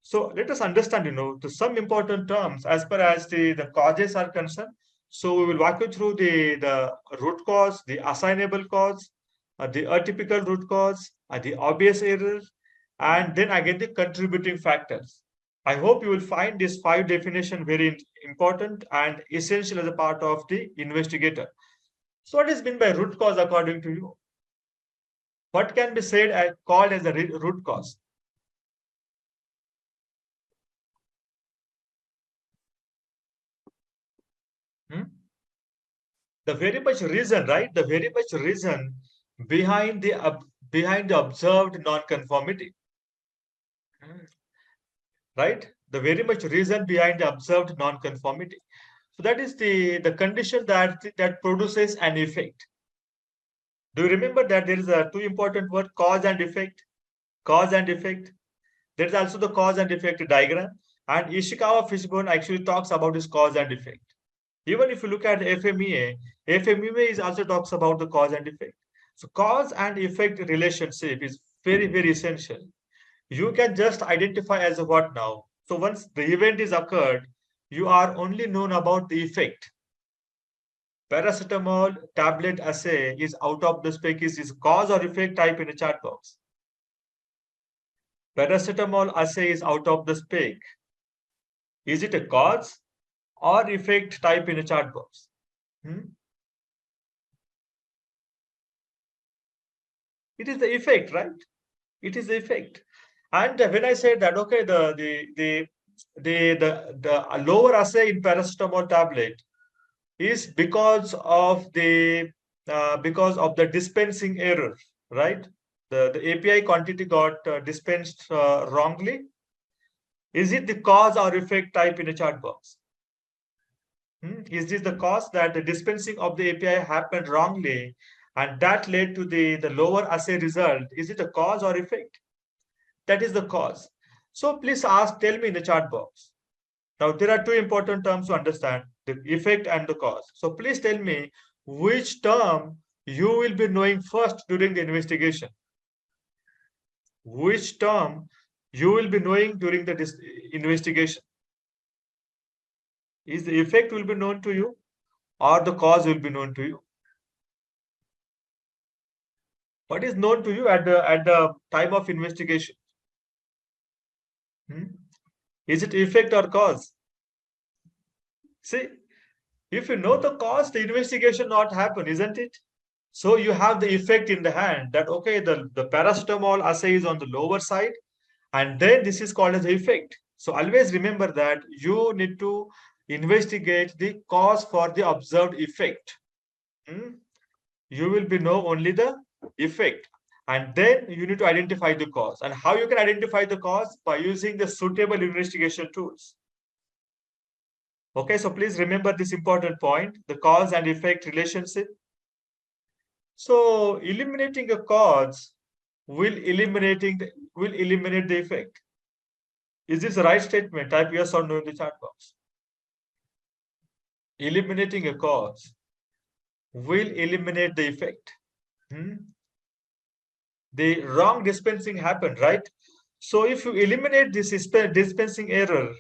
So let us understand, to some important terms as far as the causes are concerned. So we will walk you through the root cause, the assignable cause, the atypical root cause, the obvious error, and then again the contributing factors. I hope you will find these 5 definition very important and essential as a part of the investigator. So what is meant by root cause according to you? What can be said as called as the root cause? Hmm? The very much reason, right? The very much reason behind the observed non-conformity, right? The very much reason behind the observed non-conformity. So that is the condition that produces an effect. Do you remember that there is a two important word, cause and effect? Cause and effect. There is also the cause and effect diagram, and Ishikawa Fishbone actually talks about this cause and effect. Even if you look at FMEA is also talks about the cause and effect. So cause and effect relationship is very, very essential. You can just identify as a what now. So once the event is occurred, you are only known about the effect. Paracetamol tablet assay is out of the spec is cause or effect, type in a chat box. Paracetamol assay is out of the spec. Is it a cause or effect, type in a chat box? It is the effect, right? It is the effect. And when I said that, okay, the lower assay in paracetamol tablet is because of the dispensing error, right? The API quantity got dispensed wrongly. Is it the cause or effect, type in a chat box? Is this the cause that the dispensing of the API happened wrongly and that led to the lower assay result? Is it a cause or effect? That is the cause. So please tell me in the chat box. Now there are two important terms to understand, the effect and the cause. So please tell me which term you will be knowing first during the investigation. Which term you will be knowing during the investigation? Is the effect will be known to you or the cause will be known to you? What is known to you at the time of investigation? Is it effect or cause? See, if you know the cause, the investigation not happen, isn't it? So you have the effect in the hand that, okay, the paracetamol assay is on the lower side, and then this is called as the effect. So always remember that you need to investigate the cause for the observed effect. You will be know only the effect. And then you need to identify the cause. And how you can identify the cause? By using the suitable investigation tools. Okay, so please remember this important point, the cause and effect relationship. So eliminating a cause will eliminate the effect. Is this the right statement? Type yes or no in the chat box. Eliminating a cause will eliminate the effect. The wrong dispensing happened, right? So if you eliminate this dispensing error,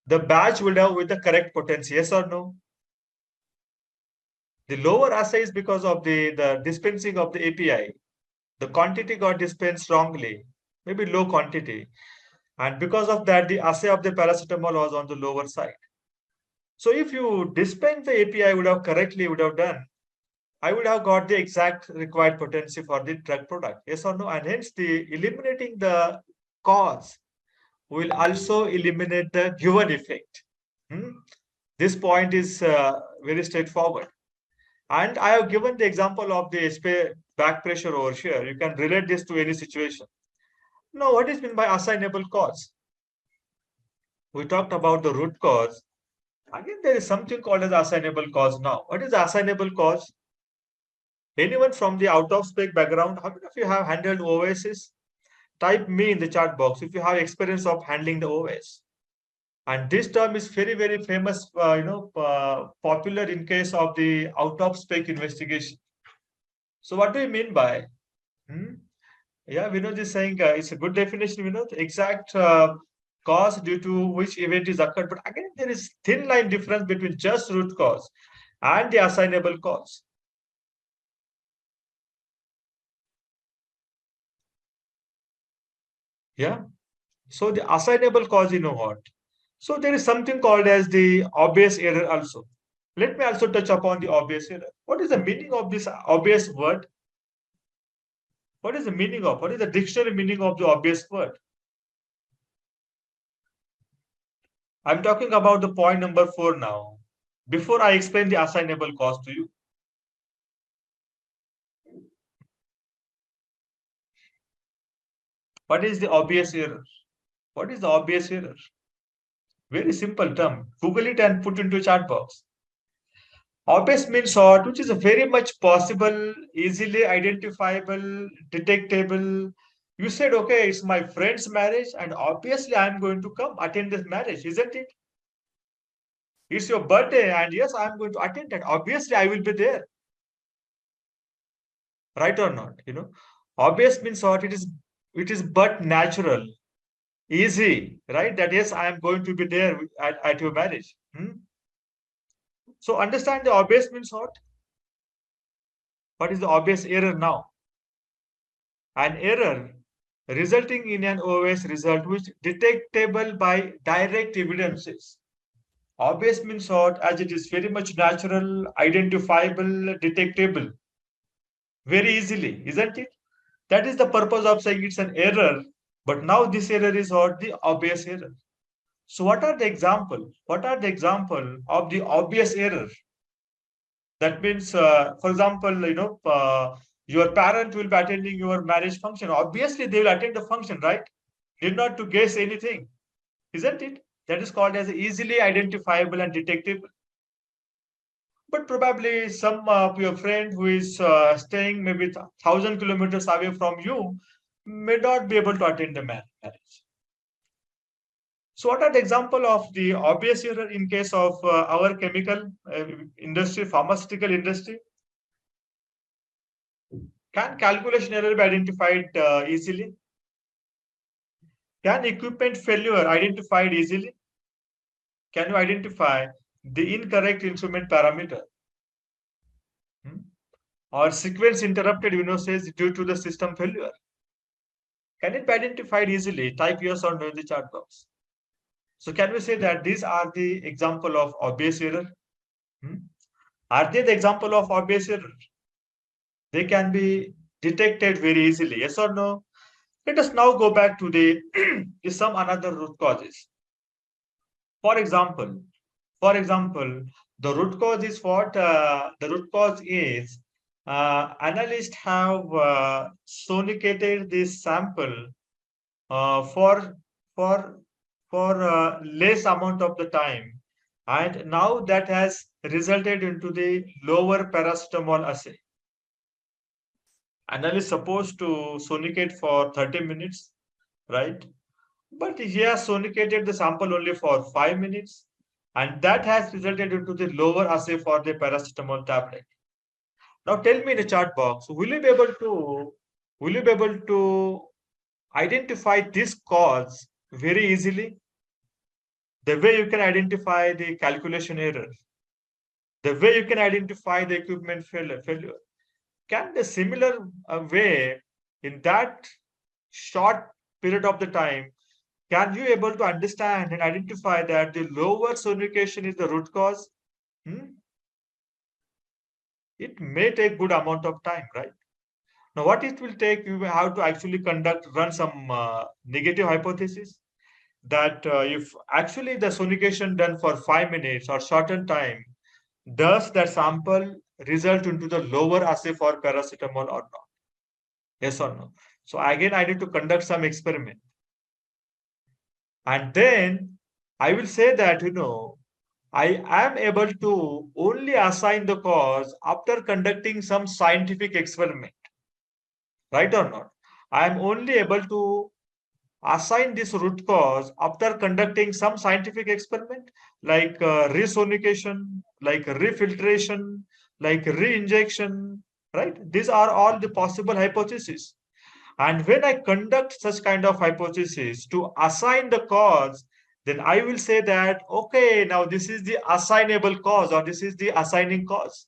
the batch will have with the correct potency, yes or no? The lower assay is because of the dispensing of the API. The quantity got dispensed wrongly, maybe low quantity. And because of that, the assay of the paracetamol was on the lower side. So if you dispense the API would have done, I would have got the exact required potency for the drug product. Yes or no? And hence the eliminating the cause will also eliminate the given effect. This point is very straightforward. And I have given the example of the back pressure over here. You can relate this to any situation. Now, what is meant by assignable cause? We talked about the root cause. Again, there is something called as assignable cause now. What is the assignable cause? Anyone from the out of spec background, how many of you have handled OSs? Type me in the chat box if you have experience of handling the OS. And this term is very, very famous, popular in case of the out of spec investigation. So what do you mean by? Yeah, Vinod is saying it's a good definition, Vinod. Exact cause due to which event is occurred. But again, there is thin line difference between just root cause and the assignable cause. Yeah. So the assignable cause, you know what? So there is something called as the obvious error also. Let me also touch upon the obvious error. What is the meaning of this obvious word? What is the meaning of? What is the dictionary meaning of the obvious word? I'm talking about the point number 4 now. Before I explain the assignable cause to you. What is the obvious error? What is the obvious error? Very simple term. Google it and put into chat box. Obvious means short, which is a very much possible, easily identifiable, detectable. You said, okay, it's my friend's marriage, and obviously I'm going to come attend this marriage, isn't it? It's your birthday, and yes, I'm going to attend that. Obviously, I will be there, right or not? Obvious means short. It is but natural, easy, right? That yes, I am going to be there at your marriage. So understand the obvious means what? What is the obvious error now? An error resulting in an OS result which detectable by direct evidences. Obvious means what? As it is very much natural, identifiable, detectable, very easily, isn't it? That is the purpose of saying it's an error. But now this error is what? The obvious error. So what are the example? What are the example of the obvious error? That means, for example, your parent will be attending your marriage function. Obviously, they will attend the function, right? Did not to guess anything, isn't it? That is called as easily identifiable and detectable. But probably some of your friend who is staying maybe 1,000 kilometers away from you may not be able to attend the marriage. So, what are the example of the obvious error in case of our chemical industry, pharmaceutical industry? Can calculation error be identified easily? Can equipment failure identified easily? Can you identify the incorrect instrument parameter? Or sequence interrupted says due to the system failure? Can it be identified easily? Type yes or no in the chat box. So can we say that these are the example of obvious error? Are they the example of obvious error? They can be detected very easily. Yes or no? Let us now go back to the some another root causes. For example, the root cause is what? The root cause is analysts have sonicated this sample for for less amount of the time, and now that has resulted into the lower paracetamol assay. Analyst supposed to sonicate for 30 minutes, right? But he has sonicated the sample only for 5 minutes, and that has resulted into the lower assay for the paracetamol tablet. Now tell me in the chat box, will you be able to identify this cause very easily? The way you can identify the calculation error, the way you can identify the equipment failure. Can the similar way in that short period of the time, can you able to understand and identify that the lower sonication is the root cause? It may take good amount of time, right? Now, what it will take, you will have to actually run some negative hypothesis that if actually the sonication done for 5 minutes or shortened time, does that sample result into the lower assay for paracetamol or not? Yes or no? So again, I need to conduct some experiment. And then I will say that, I am able to only assign the cause after conducting some scientific experiment, right or not? I am only able to assign this root cause after conducting some scientific experiment like resonication, like refiltration, like re-injection, right? These are all the possible hypotheses. And when I conduct such kind of hypothesis to assign the cause, then I will say that, okay, now this is the assignable cause or this is the assigning cause.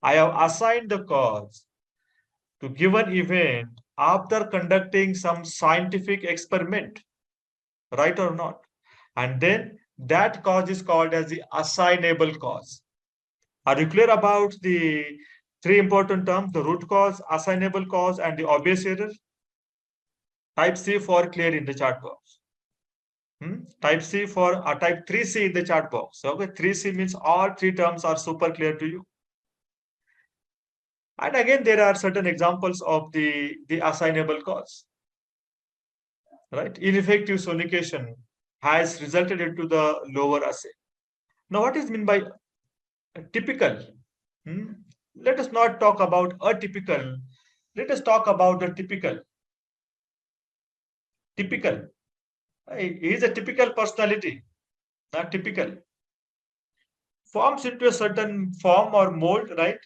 I have assigned the cause to given event after conducting some scientific experiment, right or not? And then that cause is called as the assignable cause. Are you clear about the three important terms, the root cause, assignable cause, and the obvious error? Type C for clear in the chat box. Type C for type 3C in the chat box. Okay, 3C means all three terms are super clear to you. And again, there are certain examples of the assignable cause. Right? Ineffective sonication has resulted into the lower assay. Now, what is meant by typical? Let us not talk about atypical. Let us talk about the typical. Typical. He is a typical personality, not typical. Forms into a certain form or mold, right?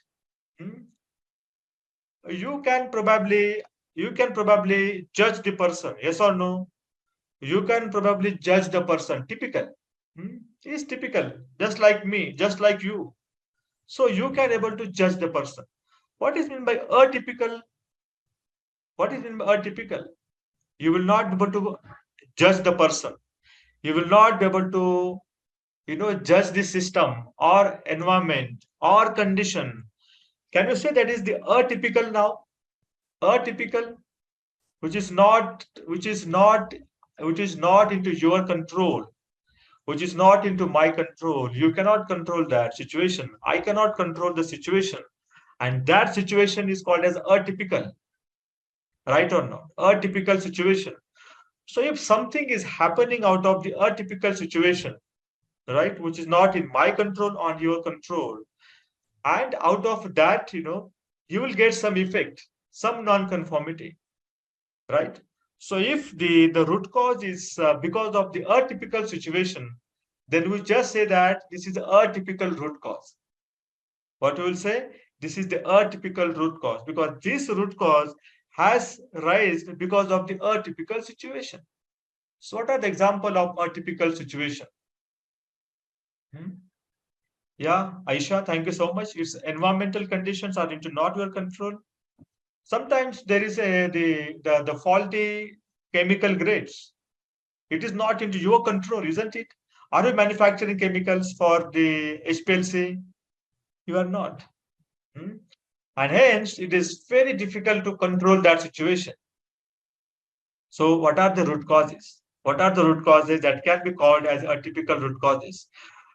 You can probably judge the person, yes or no? You can probably judge the person. Typical. He is typical, just like me, just like you. So you can able to judge the person. What is meant by atypical? What is meant by atypical? You will not be able to judge the person. You will not be able to, judge the system or environment or condition. Can you say that is the atypical now? Atypical, which is not, which is not, which is not into your control, which is not into my control. You cannot control that situation. I cannot control the situation. And that situation is called as atypical, right or not? Atypical situation. So if something is happening out of the atypical situation, right, which is not in my control, on your control, and out of that, you will get some effect, some non-conformity, right? So if the root cause is because of the atypical situation, then we just say that this is the atypical root cause. What we will say? This is the atypical root cause because this root cause has arisen because of the atypical situation. So what are the example of atypical situation? Yeah, Aisha, thank you so much. It's environmental conditions are into not your control. Sometimes there is the faulty chemical grades. It is not into your control, isn't it? Are you manufacturing chemicals for the HPLC? You are not. And hence, it is very difficult to control that situation. So what are the root causes? What are the root causes that can be called as atypical root causes?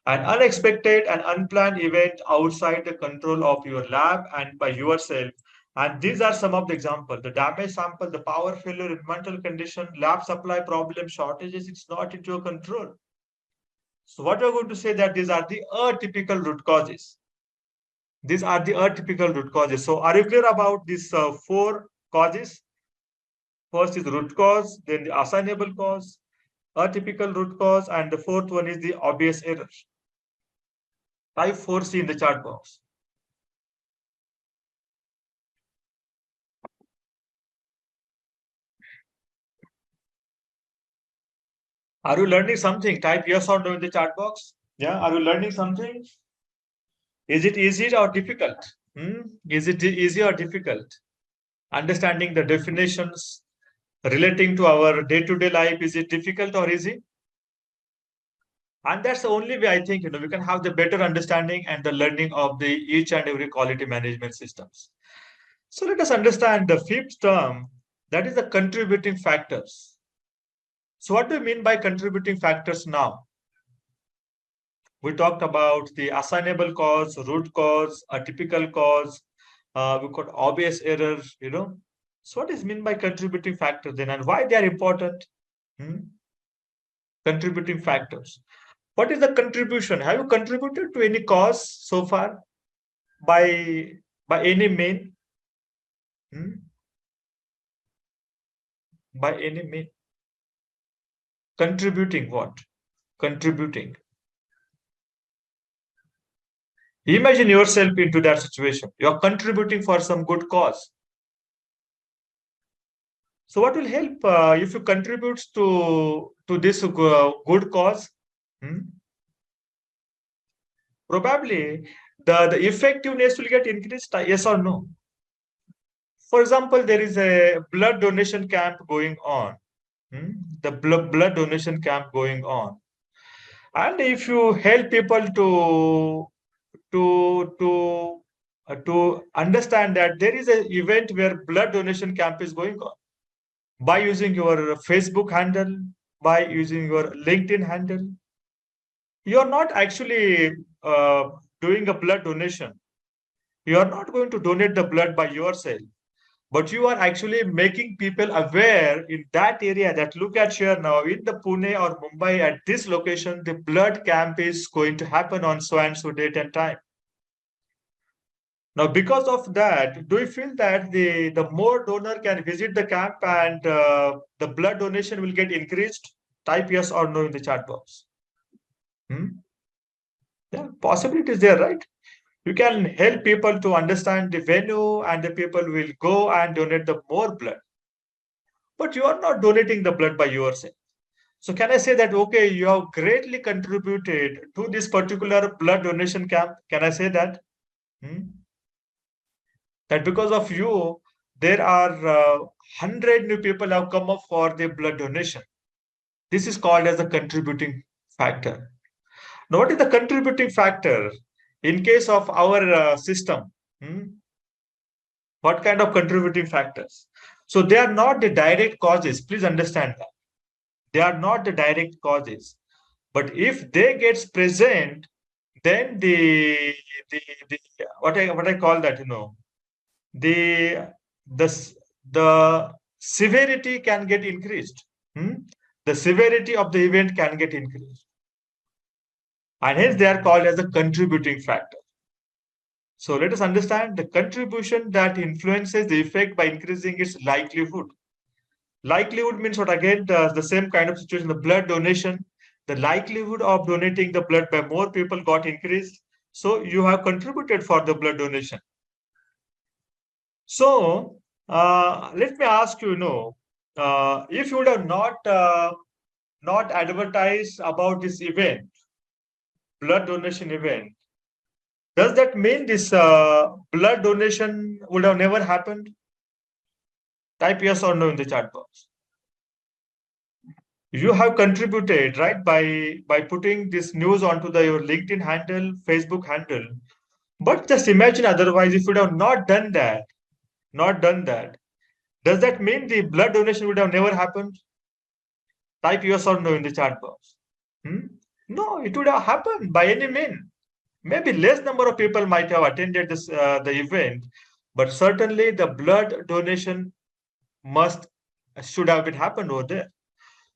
An unexpected and unplanned event outside the control of your lab and by yourself. And these are some of the examples. The damage sample, the power failure, environmental condition, lab supply problem, shortages, it's not into your control. So what we're going to say that these are the atypical root causes. These are the atypical root causes. So are you clear about these four causes? First is root cause, then the assignable cause, atypical root cause, and the fourth one is the obvious error. Type 4C in the chat box. Are you learning something? Type yes or no in the chat box. Yeah, are you learning something? Is it easy or difficult? Is it easy or difficult? Understanding the definitions relating to our day-to-day life, is it difficult or easy? And that's the only way I think we can have the better understanding and the learning of the each and every quality management systems. So let us understand the fifth term, that is the contributing factors. So what do you mean by contributing factors now? We talked about the assignable cause, root cause, atypical cause. We got obvious errors, So what is meant by contributing factors then and why they are important? Contributing factors. What is the contribution? Have you contributed to any cause so far by any mean? By any mean? Contributing what? Contributing. Imagine yourself into that situation. You're contributing for some good cause. So what will help if you contribute to this good cause? Hmm? Probably the effectiveness will get increased, yes or no? For example, there is a blood donation camp going on. Hmm? The blood donation camp going on. And if you help people to understand that there is an event where blood donation camp is going on, by using your Facebook handle, by using your LinkedIn handle, you are not actually doing a blood donation. You are not going to donate the blood by yourself, but you are actually making people aware in that area that look at here now in the Pune or Mumbai at this location, the blood camp is going to happen on so and so date and time. Now, because of that, do you feel that the more donor can visit the camp and the blood donation will get increased? Type yes or no in the chat box. Yeah, possibility is there, right? You can help people to understand the venue and the people will go and donate the more blood. But you are not donating the blood by yourself. So can I say that, okay, you have greatly contributed to this particular blood donation camp? Can I say that? That because of you, there are 100 new people have come up for the blood donation. This is called as a contributing factor. Now, what is the contributing factor in case of our system? What kind of contributing factors? So they are not the direct causes. Please understand that. They are not the direct causes. But if they gets present, then the what I call that, the the severity can get increased. The severity of the event can get increased. And hence they are called as a contributing factor. So let us understand the contribution that influences the effect by increasing its likelihood. Likelihood means what? Again, the same kind of situation, the blood donation, the likelihood of donating the blood by more people got increased. So you have contributed for the blood donation. So let me ask you, if you would have not advertised about this event, blood donation event, does that mean this blood donation would have never happened? Type yes or no in the chat box. You have contributed, right, by putting this news onto your LinkedIn handle, Facebook handle. But just imagine otherwise, if you would have not done that, does that mean the blood donation would have never happened? Type yes or no in the chat box. No, it would have happened by any means. Maybe less number of people might have attended this the event, but certainly the blood donation should have been happened over there.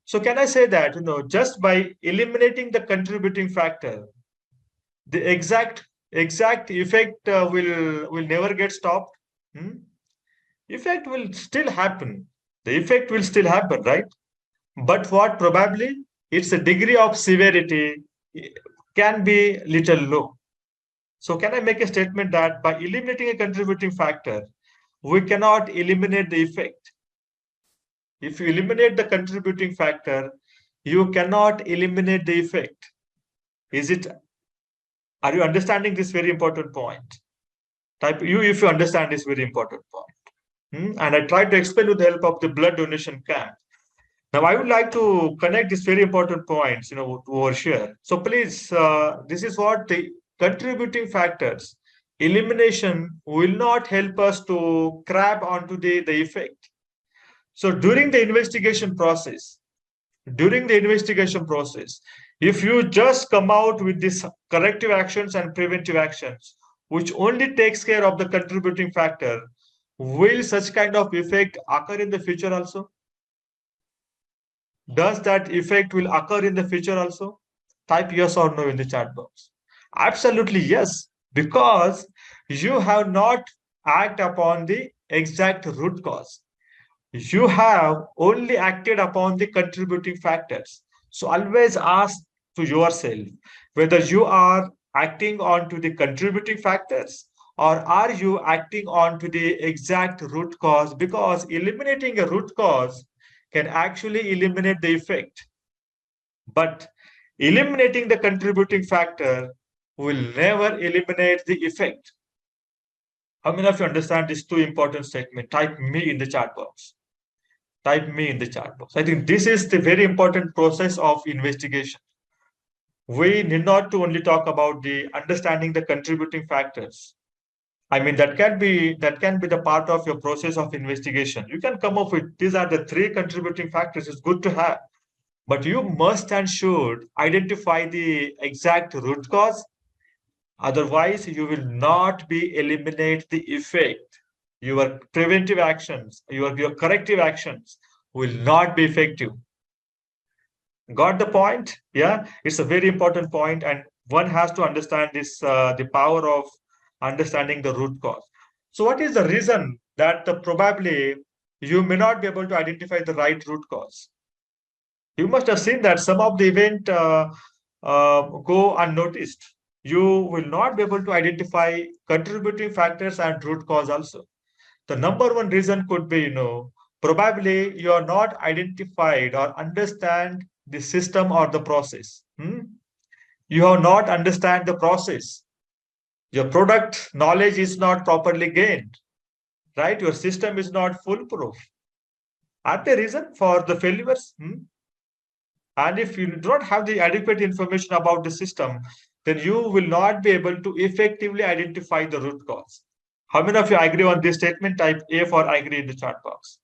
So can I say that, just by eliminating the contributing factor, the exact effect will never get stopped? Effect will still happen. The effect will still happen, right? But what probably its a degree of severity can be little low. So can I make a statement that by eliminating a contributing factor, we cannot eliminate the effect? If you eliminate the contributing factor, you cannot eliminate the effect. Are you understanding this very important point? Type you if you understand this very important point. And I tried to explain with the help of the blood donation camp. Now, I would like to connect these very important points, over here. So please, this is what the contributing factors. Elimination will not help us to grab onto the effect. So during the investigation process, if you just come out with these corrective actions and preventive actions, which only takes care of the contributing factor, will such kind of effect occur in the future also? Does that effect will occur in the future also? Type yes or no in the chat box. Absolutely yes, because you have not acted upon the exact root cause. You have only acted upon the contributing factors. So always ask to yourself whether you are acting on to the contributing factors or are you acting on to the exact root cause? Because eliminating a root cause can actually eliminate the effect, but eliminating the contributing factor will never eliminate the effect. How many of you understand these two important statements? Type me in the chat box. Type me in the chat box. I think this is the very important process of investigation. We need not to only talk about the understanding the contributing factors. I mean, that can be the part of your process of investigation. You can come up with these are the three contributing factors. It's good to have, but you must and should identify the exact root cause. Otherwise, you will not be eliminate the effect. Your preventive actions, your corrective actions will not be effective. Got the point? Yeah, it's a very important point, and one has to understand this the power of understanding the root cause. So, what is the reason that probably you may not be able to identify the right root cause? You must have seen that some of the event go unnoticed. You will not be able to identify contributing factors and root cause also. The number one reason could be, probably you are not identified or understand the system or the process. You have not understand the process. Your product knowledge is not properly gained, right? Your system is not foolproof. Are the reason for the failures? And if you do not have the adequate information about the system, then you will not be able to effectively identify the root cause. How many of you agree on this statement? Type A for agree in the chat box.